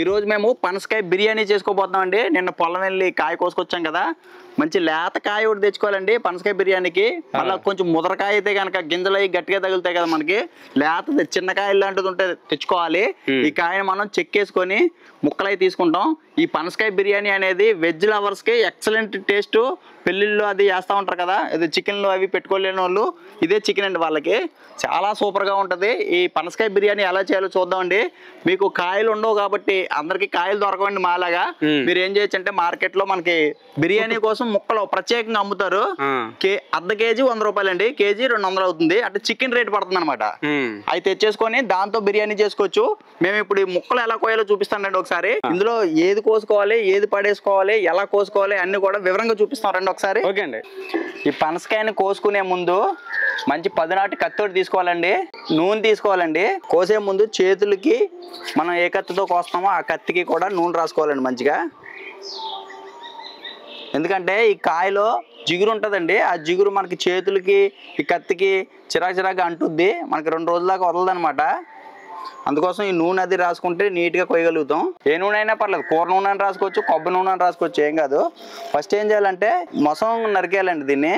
ఈ రోజు మేము పనసకాయ బిర్యానీ చేసుకోబోతున్నాం అండి. నిన్న పొలం వెళ్ళి కాయ కోసుకొచ్చాం కదా, మంచి లేత కాయ ఒకటి తెచ్చుకోవాలండి పనసకాయ బిర్యానీకి. మళ్ళీ కొంచెం ముదరకాయ అయితే కనుక గింజలు అవి గట్టిగా తగులుతాయి కదా మనకి, లేత చిన్న కాయ లాంటిది ఉంటే తెచ్చుకోవాలి. ఈ కాయని మనం చెక్కేసుకొని ముక్కలై తీసుకుంటాం. ఈ పనసకాయ బిర్యానీ అనేది వెజ్ లవర్స్ కి ఎక్సలెంట్ టేస్ట్. పెళ్లిళ్ళు అది చేస్తూ ఉంటారు కదా, ఇది చికెన్లు అవి పెట్టుకోలేని వాళ్ళు ఇదే చికెన్ అండి, వాళ్ళకి చాలా సూపర్ గా ఉంటది. ఈ పనసకాయ బిర్యానీ ఎలా చేయాలో చూద్దామండి. మీకు కాయలు ఉండవు కాబట్టి అందరికి కాయలు దొరకవండి మాలాగా. మీరు ఏం చేయొచ్చు అంటే మార్కెట్ లో మనకి బిర్యానీ కోసం ముక్కలు ప్రత్యేకంగా అమ్ముతారు. అర్ధ కేజీ 100 రూపాయలు అండి, కేజీ 200 అవుతుంది. అంటే చికెన్ రేట్ పడుతుంది అనమాట. అవి తెచ్చేసుకొని దాంతో బిర్యానీ చేసుకోవచ్చు. మేము ఇప్పుడు ఈ ముక్కలు ఎలా కోయాలో చూపిస్తానండి ఒకసారి. ఇందులో ఏది కోసుకోవాలి, ఏది పడేసుకోవాలి, ఎలా కోసుకోవాలి అన్ని కూడా వివరంగా చూపిస్తాం రండి ఒకసారి. ఓకే అండి. ఈ పనసకాయని కోసుకునే ముందు మంచి పదునాటి కత్తోటి తీసుకోవాలండి, నూనె తీసుకోవాలండి. కోసే ముందు చేతులకి మనం ఏ కత్తితో కోస్తామో ఆ కత్తికి కూడా నూనె రాసుకోవాలండి మంచిగా. ఎందుకంటే ఈ కాయలో జిగురు ఉంటుందండి, ఆ జిగురు మనకి చేతులకి ఈ కత్తికి చిరాకు అంటుద్ది, మనకి 2 రోజుల దాకా వదలదనమాట. అందుకోసం ఈ నూనె అది రాసుకుంటే నీట్గా కొయ్యగలుగుతాం. ఏ నూనె అయినా పర్లేదు, కూర నూనె అని రాసుకోవచ్చు, కొబ్బరి నూనె అని రాసుకోవచ్చు, ఏం కాదు. ఫస్ట్ ఏం చేయాలంటే మొసం నరికేయాలండి దీన్ని.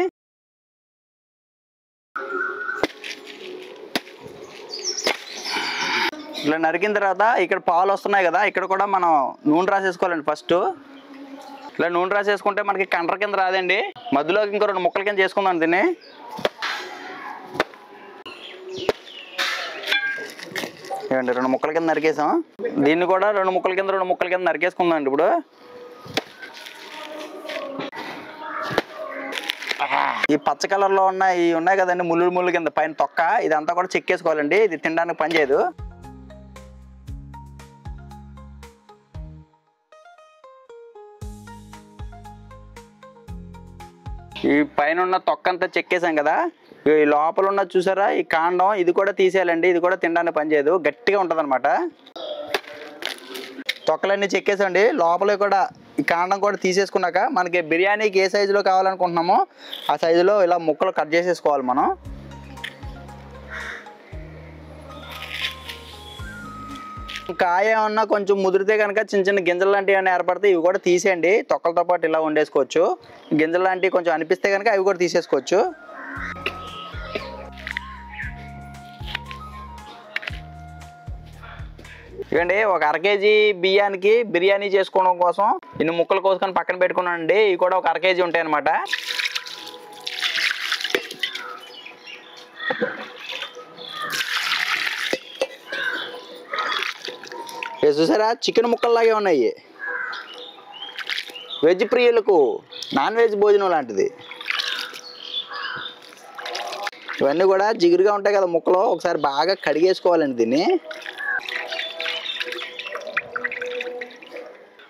ఇట్లా నరికిన తర్వాత ఇక్కడ పాలు వస్తున్నాయి కదా, ఇక్కడ కూడా మనం నూనె రాసేసుకోవాలండి. ఫస్ట్ ఇట్లా నూనె రాసేసుకుంటే మనకి కండ్ర కింద రాదండి. మధ్యలోకి ఇంకో 2 ముక్కల కింద చేసుకుందాం దీన్ని. ఏమండి 2 ముక్కల కింద నరికేసాం. దీన్ని కూడా 2 ముక్కల కింద నరికేసుకుందాం అండి. ఇప్పుడు ఈ పచ్చ కలర్ లో ఉన్న ఈ ఉన్నాయి కదండి ముళ్ళు కింద పైన తొక్క, ఇదంతా కూడా చెక్కేసుకోవాలండి. ఇది తినడానికి పనిచేయదు. ఈ పైన ఉన్న తొక్క అంతా చెక్కేసాం కదా, ఈ లోపల ఉన్న చూసారా ఈ కాండం, ఇది కూడా తీసేయాలండి. ఇది కూడా తినడానికి పనిచేయదు, గట్టిగా ఉంటుంది అనమాట. తొక్కలన్నీ చెక్కేసండి. లోపల కూడా ఈ కాండం కూడా తీసేసుకున్నాక మనకి బిర్యానీకి ఏ సైజులో కావాలనుకుంటున్నామో ఆ సైజులో ఇలా ముక్కలు కట్ చేసేసుకోవాలి మనం. కాయ ఏమన్నా కొంచెం ముదిరితే కనుక చిన్న గింజలు లాంటివి ఏమైనా ఏర్పడితే ఇవి కూడా తీసేయండి. తొక్కలతో పాటు ఇలా వండేసుకోవచ్చు. గింజలు లాంటివి కొంచెం అనిపిస్తే కనుక అవి కూడా తీసేసుకోవచ్చు. ఇవ్వండి, ఒక 1/2 కేజీ బియ్యానికి బిర్యానీ చేసుకోవడం కోసం ఇన్ని ముక్కలు కోసుకొని పక్కన పెట్టుకున్నానండి. ఇవి కూడా ఒక 1/2 కేజీ ఉంటాయి అన్నమాట. చూసారా చికెన్ ముక్కల్లాగే ఉన్నాయి. వెజ్ ప్రియులకు నాన్ వెజ్ భోజనం లాంటిది. ఇవన్నీ కూడా జిగురుగా ఉంటాయి కదా ముక్కలు, ఒకసారి బాగా కడిగేసుకోవాలండి దీన్ని.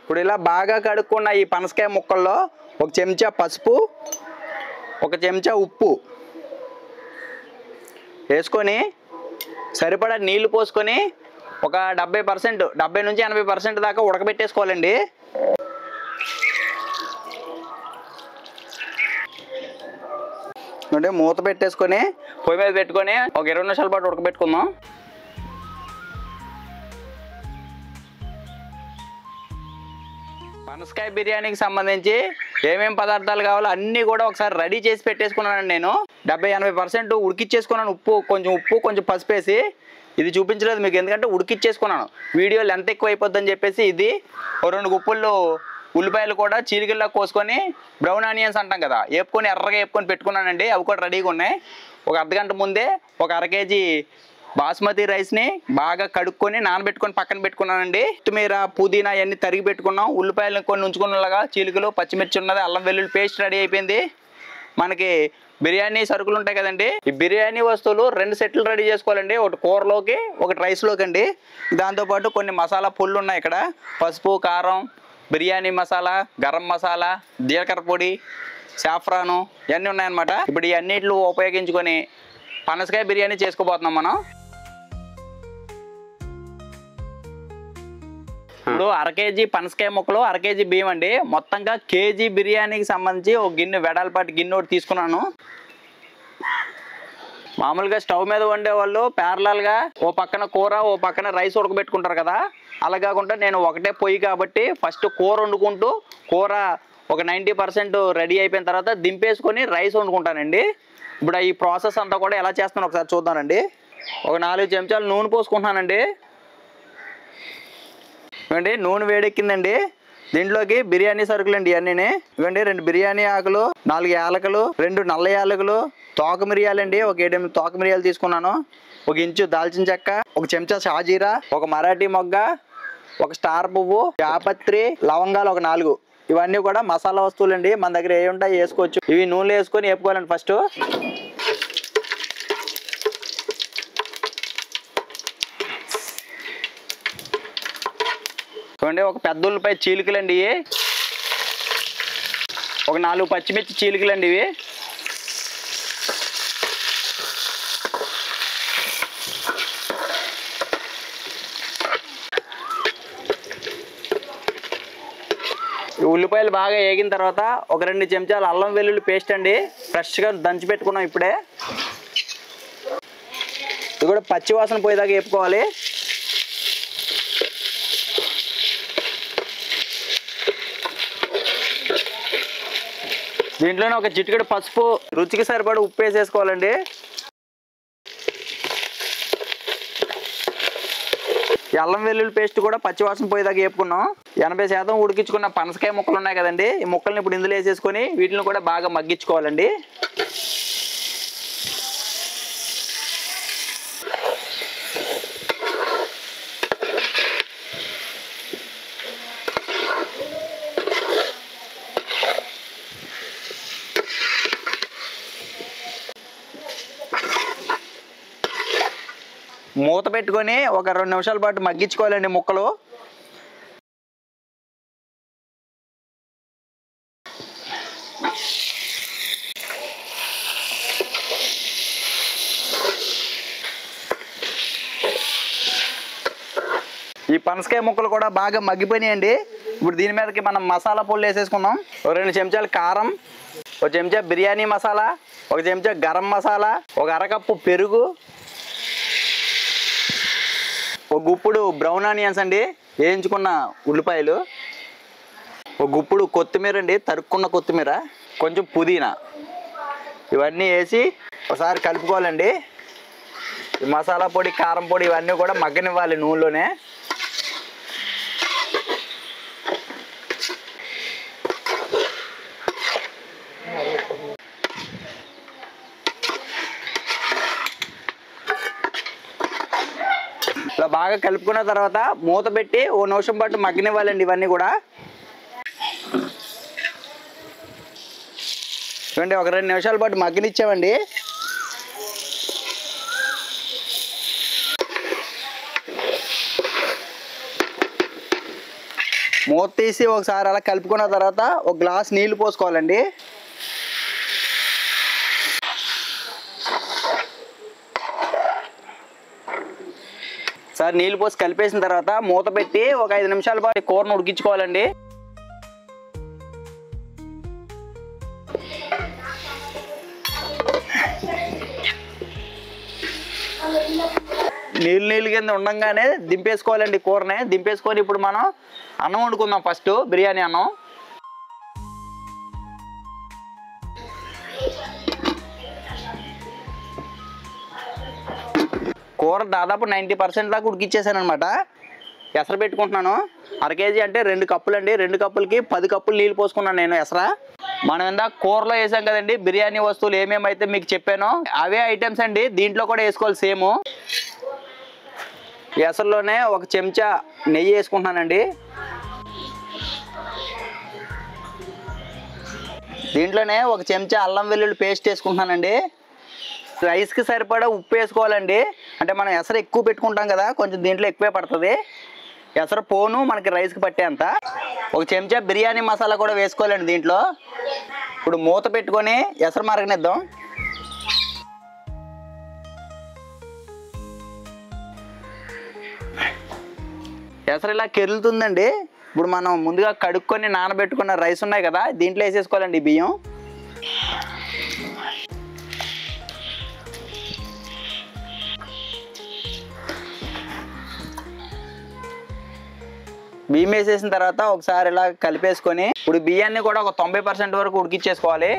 ఇప్పుడు ఇలా బాగా కడుక్కున్న ఈ పనసకాయ ముక్కల్లో 1 చెంచా పసుపు, 1 చెంచా ఉప్పు వేసుకొని సరిపడా నీళ్లు పోసుకొని ఒక 70% 70 నుంచి 80% దాకా ఉడకబెట్టేసుకోవాలండి. అంటే మూత పెట్టేసుకొని పొయ్యి మీద పెట్టుకొని ఒక 20 నిమిషాల పాటు ఉడకబెట్టుకుందాం. పనసకాయ బిర్యానీకి సంబంధించి ఏమేమి పదార్థాలు కావాలో అన్నీ కూడా ఒకసారి రెడీ చేసి పెట్టేసుకున్నాను నేను. 70-80% ఉడికిచ్చేసుకున్నాను. ఉప్పు కొంచెం పసుపు వేసి. ఇది చూపించలేదు మీకు ఎందుకంటే ఉడికిచ్చేసుకున్నాను. వీడియో లెంత్ ఎక్కువ అయిపోద్దని చెప్పేసి ఇది 2 గుప్పుల్లో ఉల్లిపాయలు కూడా చీలికల్లా కోసుకొని బ్రౌన్ ఆనియన్స్ అంటాం కదా ఎర్రగా వేపుకొని పెట్టుకున్నానండి. అవి కూడా రెడీగా ఉన్నాయి. ఒక అర్ధగంట ముందే ఒక 1/2 కేజీ బాస్మతి రైస్ని బాగా కడుక్కొని నానబెట్టుకొని పక్కన పెట్టుకున్నానండి. కొత్తిమీర పుదీనా అవన్నీ తరిగి పెట్టుకున్నాం. ఉల్లిపాయలను కొన్ని ఉంచుకున్నలాగా చీలికలు, పచ్చిమిర్చి ఉన్నది, అల్లం వెల్లుల్లి పేస్ట్ రెడీ అయిపోయింది. మనకి బిర్యానీ సరుకులు ఉంటాయి కదండి, ఈ బిర్యానీ వస్తువులు 2 సెట్లు రెడీ చేసుకోవాలండి. ఒకటి కూరలోకి, ఒకటి రైస్లోకి అండి. దాంతోపాటు కొన్ని మసాలా పొళ్ళు ఉన్నాయి ఇక్కడ. పసుపు, కారం, బిర్యానీ మసాలా, గరం మసాలా, జీలకర్ర పొడి, సాఫ్రాను ఇవన్నీ ఉన్నాయన్నమాట. ఇప్పుడు ఈ అన్నిటిని ఉపయోగించుకొని పనసకాయ బిర్యానీ చేసుకోబోతున్నాం మనం. ఇప్పుడు 1/2 కేజీ పనసకాయ ముక్కలు, 1/2 కేజీ బియ్యం అండి. మొత్తంగా కేజీ బిర్యానీకి సంబంధించి ఒక గిన్నె, వెడల్పాటి గిన్నె ఒకటి తీసుకున్నాను. మామూలుగా స్టవ్ మీద వండే వాళ్ళు ప్యారలల్గా ఓ పక్కన కూర ఓ పక్కన రైస్ ఉడకబెట్టుకుంటారు కదా, అలా కాకుండా నేను ఒకటే పొయ్యి కాబట్టి ఫస్ట్ కూర వండుకుంటూ కూర ఒక 90% రెడీ అయిపోయిన తర్వాత దింపేసుకొని రైస్ వండుకుంటానండి. ఇప్పుడు ఈ ప్రాసెస్ అంతా కూడా ఎలా చేస్తాను ఒకసారి చూద్దానండి. ఒక 4 చెంచాలు నూనె పోసుకుంటున్నానండి. ఇవ్వండి నూనె వేడెక్కిందండి. దీంట్లోకి బిర్యానీ సరుకులు అండి ఇవన్నీ. ఇవ్వండి 2 బిర్యానీ ఆకులు, 4 యాలకులు, 2 నల్ల యాలకులు, తోక మిరియాలండి ఒక 7-8 తోక మిరియాలు తీసుకున్నాను, 1 ఇంచు దాల్చిన చెక్క, 1 చెంచా షాజీరా, 1 మరాఠీ మొగ్గ, 1 స్టార్ పువ్వు, జాపత్రి, లవంగాలు ఒక 4. ఇవన్నీ కూడా మసాలా వస్తువులు అండి. మన దగ్గర ఏ ఉంటాయి వేసుకోవచ్చు. ఇవి నూనెలో వేసుకొని వేపుకోవాలండి. ఫస్ట్ చూడండి ఒక పెద్ద ఉల్లిపాయ చీలికలండి ఇవి, ఒక 4 పచ్చిమిర్చి చీలికలండి ఇవి, ఉల్లిపాయలు బాగా వేగిన తర్వాత ఒక 2 చెంచాలు అల్లం వెల్లుల్లి పేస్ట్ అండి, ఫ్రెష్గా దంచి పెట్టుకున్నాం ఇప్పుడే. ఇది కూడా పచ్చి వాసన పోయేదాకా వేపుకోవాలి. దీంట్లోనే ఒక చిటికెడు పసుపు, రుచికి సరిపడా ఉప్పు వేసేసుకోవాలండి. ఈ అల్లం వెల్లుల్లి పేస్ట్ కూడా పచ్చివాసన పోయేదాకా వేపుకున్నాం. 80% ఉడికించుకున్న పనసకాయ ముక్కలు ఉన్నాయి కదండి, ఈ ముక్కల్ని ఇప్పుడు ఇందులో వేసేసుకొని వీటిని కూడా బాగా మగ్గించుకోవాలండి. మూత పెట్టుకొని ఒక 2 నిమిషాల పాటు మగ్గించుకోవాలండి ముక్కలు. ఈ పనసకాయ ముక్కలు కూడా బాగా మగ్గిపోయినాయండి. ఇప్పుడు దీని మీదకి మనం మసాలా పొళ్ళు వేసేసుకున్నాం. 2 చెంచాలు కారం, 1 చెంచా బిర్యానీ మసాలా, 1 చెంచా గరం మసాలా, 1 అరకప్పు పెరుగు, 1 గుప్పుడు బ్రౌన్ ఆనియన్స్ అండి వేయించుకున్న ఉల్లిపాయలు, 1 గుప్పుడు కొత్తిమీర అండి తరుక్కున్న కొత్తిమీర, కొంచెం పుదీనా, ఇవన్నీ వేసి ఒకసారి కలుపుకోవాలండి. ఈ మసాలా పొడి కారం పొడి ఇవన్నీ కూడా మగ్గనివ్వాలి నూనెలోనే. ఇలా బాగా కలుపుకున్న తర్వాత మూత పెట్టి 1 నిమిషం పాటు మగ్గనివ్వాలండి ఇవన్నీ కూడా. చూడండి ఒక 2 నిమిషాల పాటు మగ్గనిచ్చామండి. మూత తీసి ఒకసారి అలా కలుపుకున్న తర్వాత 1 గ్లాస్ నీళ్లు పోసుకోవాలండి. సార్ నీళ్ళు పోసి కలిపేసిన తర్వాత మూత పెట్టి ఒక 5 నిమిషాల పాటు కూరను ఉడికించుకోవాలండి. నీళ్ళు కింద ఉండగానే దింపేసుకోవాలండి కూరని. దింపేసుకొని ఇప్పుడు మనం అన్నం వండుకుందాం. ఫస్ట్ బిర్యానీ అన్నం. కూర దాదాపు 90% దాకా ఉడికిచ్చేసాను అనమాట. ఎసరు పెట్టుకుంటున్నాను. 1/2 కేజీ అంటే 2 కప్పులు అండి. 2 కప్పులకి 10 కప్పులు నీళ్ళు పోసుకున్నాను నేను ఎసరా. మనం ఇందాక కూరలో వేసాం కదండి బిర్యానీ వస్తువులు ఏమేమైతే మీకు చెప్పానో అవే ఐటమ్స్ అండి దీంట్లో కూడా వేసుకోవాలి సేమ్. ఎసరులోనే 1 చెంచా నెయ్యి వేసుకుంటున్నానండి. దీంట్లోనే 1 చెంచా అల్లం వెల్లుల్లి పేస్ట్ వేసుకుంటున్నానండి. రైస్కి సరిపడా ఉప్పు వేసుకోవాలండి. అంటే మనం ఎసరు ఎక్కువ పెట్టుకుంటాం కదా, కొంచెం దీంట్లో ఎక్కువే పడుతుంది. ఎసరు పోను మనకి రైస్కి పట్టేంత. 1 చెంచా బిర్యానీ మసాలా కూడా వేసుకోవాలండి దీంట్లో. ఇప్పుడు మూత పెట్టుకొని ఎసరు మరగనిద్దాం. ఎసరు ఇలా కెరులుతుందండి. ఇప్పుడు మనం ముందుగా కడుక్కొని నానబెట్టుకున్న రైస్ ఉన్నాయి కదా, దీంట్లో వేసేసుకోవాలండి బియ్యం. బియ్యం వేసేసిన తర్వాత ఒకసారి ఇలా కలిపేసుకొని ఇప్పుడు బియ్యాన్ని కూడా ఒక 90% వరకు ఉడికిచ్చేసుకోవాలి.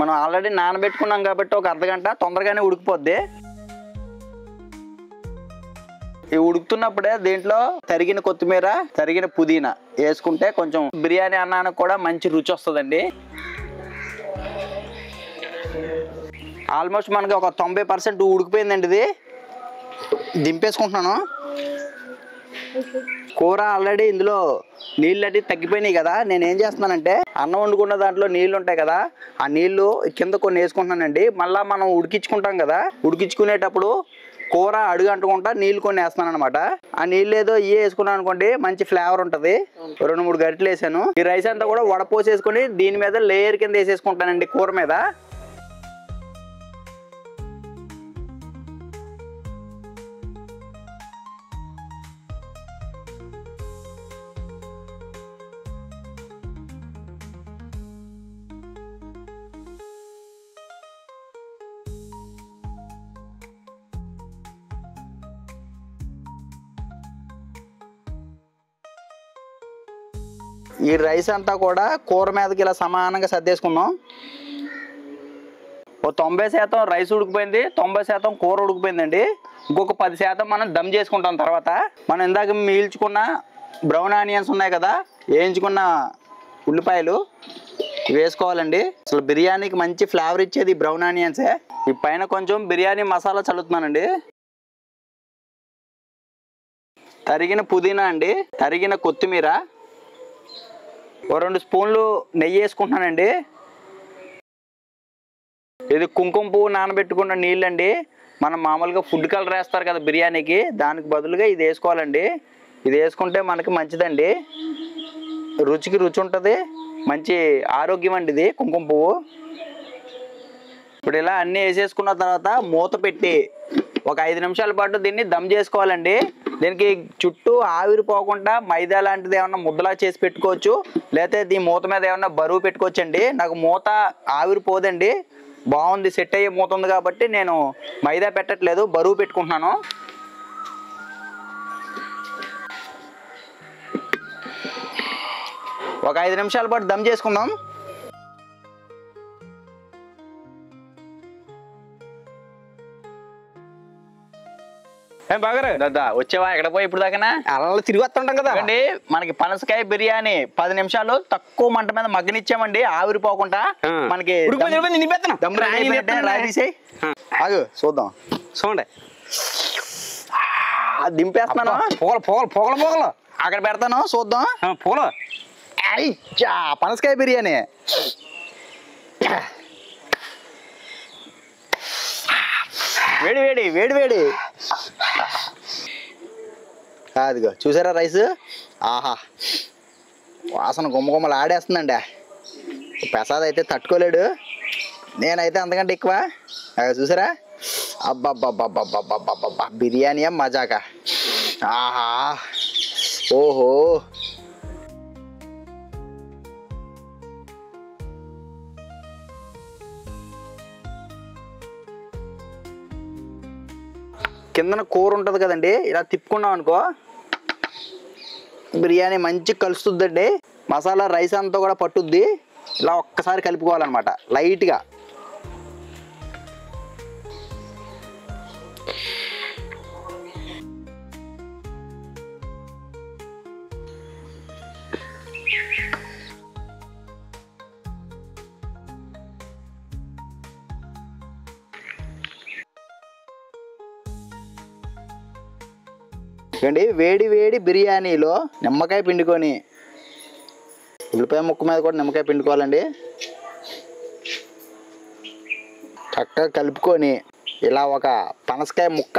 మనం ఆల్రెడీ నానబెట్టుకున్నాం కాబట్టి ఒక అర్ధగంట తొందరగానే ఉడికిపోద్ది. ఇవి ఉడుకుతున్నప్పుడే దీంట్లో తరిగిన కొత్తిమీర, తరిగిన పుదీనా వేసుకుంటే కొంచెం బిర్యానీ అన్నానికి కూడా మంచి రుచి వస్తుందండి. ఆల్మోస్ట్ మనకి ఒక 90% ఉడికిపోయిందండి. ఇది దింపేసుకుంటున్నాను. కూర ఆల్రెడీ ఇందులో నీళ్ళు అట్టి తగ్గిపోయినాయి కదా. నేను ఏం చేస్తున్నానంటే అన్నం వండుకున్న దాంట్లో నీళ్ళు ఉంటాయి కదా, ఆ నీళ్లు కింద కొన్ని వేసుకుంటున్నానండి. మళ్ళీ మనం ఉడికించుకుంటాం కదా, ఉడికించుకునేటప్పుడు కూర అడుగు అంటుకుంటా నీళ్ళు కొన్ని వేస్తున్నాను అనమాట. ఆ నీళ్ళు ఏదో ఇవే వేసుకున్నాను అనుకోండి, మంచి ఫ్లేవర్ ఉంటుంది. 2-3 గరిటెలు వేసాను. ఈ రైస్ అంతా కూడా వడపోసేసుకొని దీని మీద లేయర్ కింద వేసేసుకుంటానండి కూర మీద. ఈ రైస్ అంతా కూడా కూర మీదకి ఇలా సమానంగా సర్దేసుకుందాం. ఓ 90% రైస్ ఉడికిపోయింది, 90% కూర ఉడికిపోయిందండి. ఇంకొక 10% మనం దమ్ చేసుకుంటాం. తర్వాత మనం ఇందాక మీల్చుకున్న బ్రౌన్ ఆనియన్స్ ఉన్నాయి కదా, వేయించుకున్న ఉల్లిపాయలు వేసుకోవాలండి. అసలు బిర్యానీకి మంచి ఫ్లేవర్ ఇచ్చేది బ్రౌన్ ఆనియన్సే. ఈ పైన కొంచెం బిర్యానీ మసాలా చల్లుతున్నానండి. తరిగిన పుదీనా అండి, తరిగిన కొత్తిమీర, ఓ 2 స్పూన్లు నెయ్యి వేసుకుంటున్నానండి. ఇది కుంకుమ పువ్వు నానబెట్టుకున్న నీళ్ళండి. మనం మామూలుగా ఫుడ్ కలర్ వేస్తారు కదా బిర్యానీకి, దానికి బదులుగా ఇది వేసుకోవాలండి. ఇది వేసుకుంటే మనకి మంచిదండి, రుచికి రుచి ఉంటుంది, మంచి ఆరోగ్యం అండి ఇది కుంకుమ పువ్వు. ఇప్పుడు ఇలా అన్నీ వేసేసుకున్న తర్వాత మూత పెట్టి ఒక 5 నిమిషాల పాటు దీన్ని దమ్ చేసుకోవాలండి. దీనికి చుట్టూ ఆవిరి పోకుండా మైదా లాంటిది ఏమన్నా ముద్దలా చేసి పెట్టుకోవచ్చు, లేకపోతే దీని మూత మీద ఏమన్నా బరువు పెట్టుకోవచ్చండి. నాకు మూత ఆవిరి పోదండి, బాగుంది, సెట్ అయ్యే మూత ఉంది కాబట్టి నేను మైదా పెట్టట్లేదు, బరువు పెట్టుకుంటున్నాను. ఒక 5 నిమిషాల పాటు దమ్ చేసుకుందాం. వచ్చేవా ఎక్కడ పోయి ఇప్పుడు దాకా అలా తిరిగి వస్తుంటాం కదా అండి. మనకి పనసకాయ బిర్యానీ 10 నిమిషాలు తక్కువ మంట మీద మగ్గనిచ్చామండి, ఆవిరిపోకుండా. మనకి ఆగు చూద్దాం, చూడండి. దింపేస్తున్నాను. పొగలు అక్కడ పెడతాను, చూద్దాం. పూలు పనసకాయ బిర్యానీ వేడి వేడి వేడి వేడి. అదిగో చూసారా రైస్, ఆహా వాసన గుమ్మగుమ్మలు ఆడేస్తుందండి. ప్రసాద్ అయితే తట్టుకోలేడు, నేనైతే అంతకంటే ఎక్కువ. చూసారా, అబ్బబ్బబ్బబ్బబ్బబ్బబ్బబ్బా బిర్యానీ మజాక, ఆహా ఓహో. కిందన కూర ఉంటుంది కదండి, ఇలా తిప్పుకున్నాం అనుకో బిర్యానీ మంచిగా కలుస్తుందండి. మసాలా రైస్ అంతా కూడా పట్టుద్ది. ఇలా ఒక్కసారి కలుపుకోవాలన్నమాట లైట్గా. వేడి వేడి బిర్యానీలో నిమ్మకాయ పిండుకొని, ఉల్లిపాయ ముక్క మీద కూడా నిమ్మకాయ పిండుకోవాలండి. చక్కగా కలుపుకొని ఇలా ఒక పనసకాయ ముక్క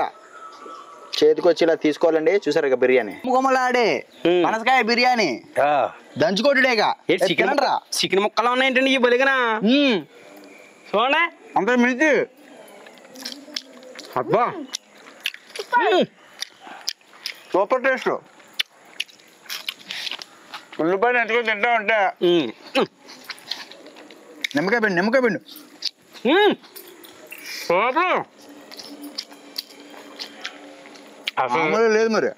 చేతికి వచ్చి ఇలా తీసుకోవాలండి. చూసారు ఇక బిర్యానీ గుమ్మలాడే పనసకాయ బిర్యానీ దంచుకోటుడేగా. చికెన్ ముక్కలు ఉన్నాయంటండి ఈ బలిగనా, చూడండి అంత మిర్చి. అబ్బా సూపర్ టేస్ట్. ఉల్లిపాయలు ఎంతగా తింటా ఉంటే నిమ్మకాయ పిండి సూపర్. అసలు మామూలు లేదు మరి.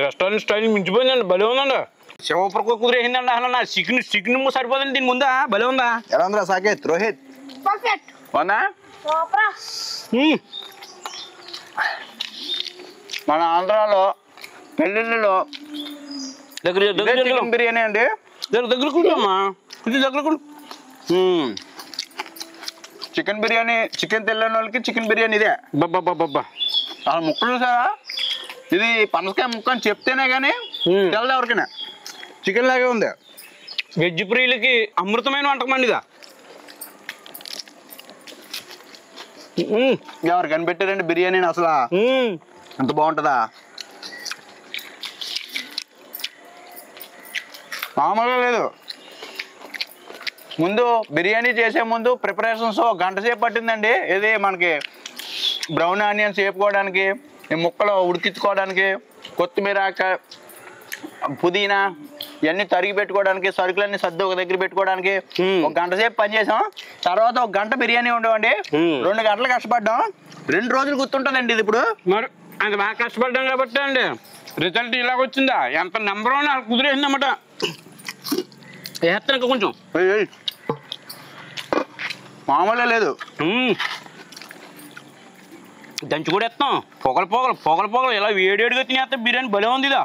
రెస్టారెంట్ స్టైల్ మించిపోయిందండి, భలే ఉందండి. సూపర్ కుదిరేసిందండి. అసలు నా చికెన్ సరిపోదండి దీని ముందా, భలే ఉందా. ఎలా ఉందిరా సాకేత్ రోహిత్? పర్ఫెక్ట్. అవునా? మన ఆంధ్రాలో పెళ్ళిళ్ళలో దగ్గర చికెన్ బిర్యానీ అండి. దగ్గర కూర్చోమ్మా, కొంచెం దగ్గర కూర్చో. చికెన్ బిర్యానీ, చికెన్ తెలియని వాళ్ళకి చికెన్ బిర్యానీ ఇదే. బాబా అసలు ముక్కలు చూసారా? ఇది పనసకాయ ముక్క అని చెప్తేనే కానీ తెలదు ఎవరికైనా. చికెన్ లాగే ఉంది. వెజ్ ప్రియులకి అమృతమైన వంటకం అండి ఇదా. ఎవరు కనిపెట్టారండి బిర్యానీని? అసలు ఎంత బాగుంటుందా? మామూలుగా లేదు. ముందు బిర్యానీ చేసే ముందు ప్రిపరేషన్స్ గంట సేపు పట్టిందండి. ఇది మనకి బ్రౌన్ ఆనియన్స్ వేపుకోవడానికి, ఈ ముక్కలు ఉడికించుకోవడానికి, కొత్తిమీర, పుదీనా ఇవన్నీ తరిగి పెట్టుకోవడానికి, సరుకులన్నీ సర్ది ఒక దగ్గర పెట్టుకోవడానికి ఒక గంట సేపు పనిచేసాం. తర్వాత ఒక గంట బిర్యానీ ఉండవండి. 2 గంటలు కష్టపడ్డాం. 2 రోజులు గుర్తుంటుందండి ఇది. ఇప్పుడు మరి అంత బాగా కష్టపడ్డాం కాబట్టి అండి రిజల్ట్ ఇలాగ వచ్చిందా. ఎంత నెంబర్ 1 కుదిరేసిందన్నమాట. వేస్తాను ఇంకా కొంచెం. మామూలుగా లేదు. దంచి కూడా వేస్తాం. పొగలు ఇలా వేడిగా తినేస్తే బిర్యానీ భలే ఉంది ఇదా.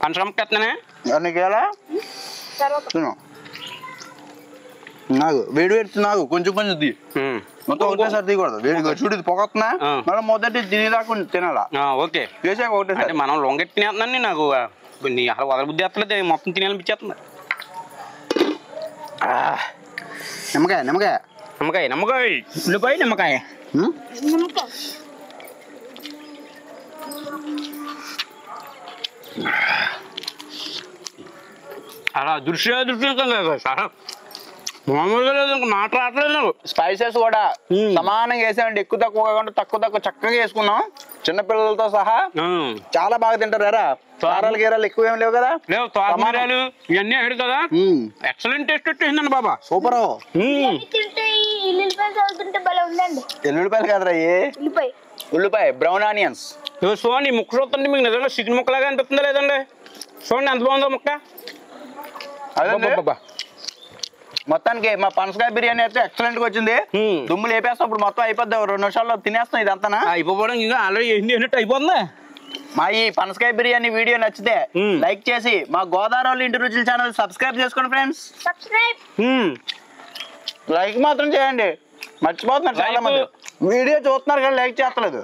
పంచరమ్మకి వేస్తానే నీకు ఎలా నాకు వేడి వేడి నాకు కొంచెం తీ, మొత్తం ఒకటేసారి తీయకూడదు. వేడిగా చూడు ఇది పొగొస్తున్నా, మళ్ళీ మొదటి తినేదాకా తినాలా. ఓకే చేసాక ఒకటేసారి. మనం లొంగెట్టి తినేస్తున్నాను. నాకు అసలు వదల బుద్ధి వేస్తలేదు, మొత్తం తినేయాలనిపించేస్తుంది. నిమ్మకాయ ఉల్లిపాయ నిమ్మకాయ. అలా దృశ్యం మామూలుగా లేదు, ఇంకా మాట రావట్లేదు నాకు. స్పైసెస్ కూడా సమానంగా వేసామండి. ఎక్కువ తక్కువ కాకుండా తక్కువ చక్కగా వేసుకున్నాం. చిన్నపిల్లలతో సహా చాలా బాగా తింటారు. ఎరా కారాలు గీరాలు ఎక్కువ ఏం లేవు కదా. లేవు, తోటమీరాలు ఇవన్నీ అయ్యాడు కదా. ఎక్సలెంట్ టేస్ట్ వచ్చేసిందండి బాబా. సూపర్. ఎల్లుల్లిపాయలు కదరా? ఉల్లిపాయ బ్రౌన్ ఆనియన్స్. చూడండి, ఈ ముక్క చూస్తుంటే మీకు నిజంగా చికెన్ ముక్కలాగా అనిపిస్తుందా లేదండి? చూడండి ఎంత బాగుందో ముక్క. అదే మొత్తానికి మా పనసకాయ బిర్యానీ అయితే ఎక్సలెంట్ గా వచ్చింది. దుమ్ములు వేపేస్తాం. ఇప్పుడు మొత్తం అయిపోద్ది. 2 నిమిషాల్లో తినేస్తాం ఇదంతా. అయిపోవడం ఇంకా ఆల్రెడీ ఏంటి అయిపోతుంది. మా ఈ పనసకాయ బిర్యానీ వీడియో నచ్చితే లైక్ చేసి మా గోదావరి ఇంటి రుచుల ఛానల్ సబ్స్క్రైబ్ చేసుకోండి ఫ్రెండ్స్. లైక్ మాత్రం చేయండి, మర్చిపోతున్నారు చాలా మంది. వీడియో చూస్తున్నారు కానీ లైక్ చేస్తలేదు.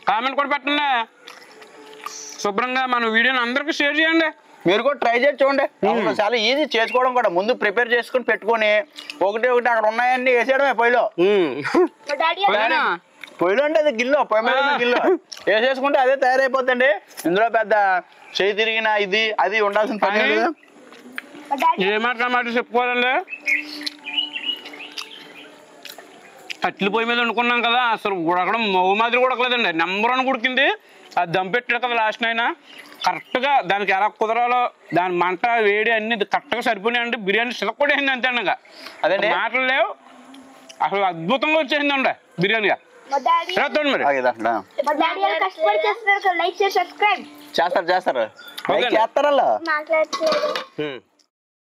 కామెంట్ కూడా పెట్టండి. శుభ్రంగా మన వీడియోని అందరికి షేర్ చేయండి. మీరు కూడా ట్రై చేసి చూడండి. చాలా ఈజీ చేసుకోవడం కూడా. ముందు ప్రిపేర్ చేసుకుని పెట్టుకొని ఒకటి అక్కడ ఉన్నాయన్నీ వేసేయడమే పొయ్యిలో. పొయ్యిలో అంటే అది గిల్లో, పొయ్యి మీద గిల్లో వేసేసుకుంటే అదే తయారైపోతుంది. ఇందులో పెద్ద చేయి తిరిగిన ఇది అది ఉండాల్సిన పని లేదు. ఏ మాట చెప్పుకోవాలండి. కట్టెల పొయ్యి మీద వండుకున్నాం కదా, అసలు ఉడకడం మౌ మాదిరి ఉడకలేదండి. నెంబర్ 1 ఉడికింది. అది దమ్ పెట్టాడు కదా లాస్ట్ అయినా కరెక్ట్గా దానికి ఎలా కుదరాలో, దాని మంట వేడి అన్ని కరెక్ట్గా సరిపోయినాయండి. బిర్యానీ సిలకొడేసింది అంతే ఇంకా. అదే మాటలు లేవు. అసలు అద్భుతంగా వచ్చేసిందండి బిర్యానీగా. చేస్తారు. చేస్తారా?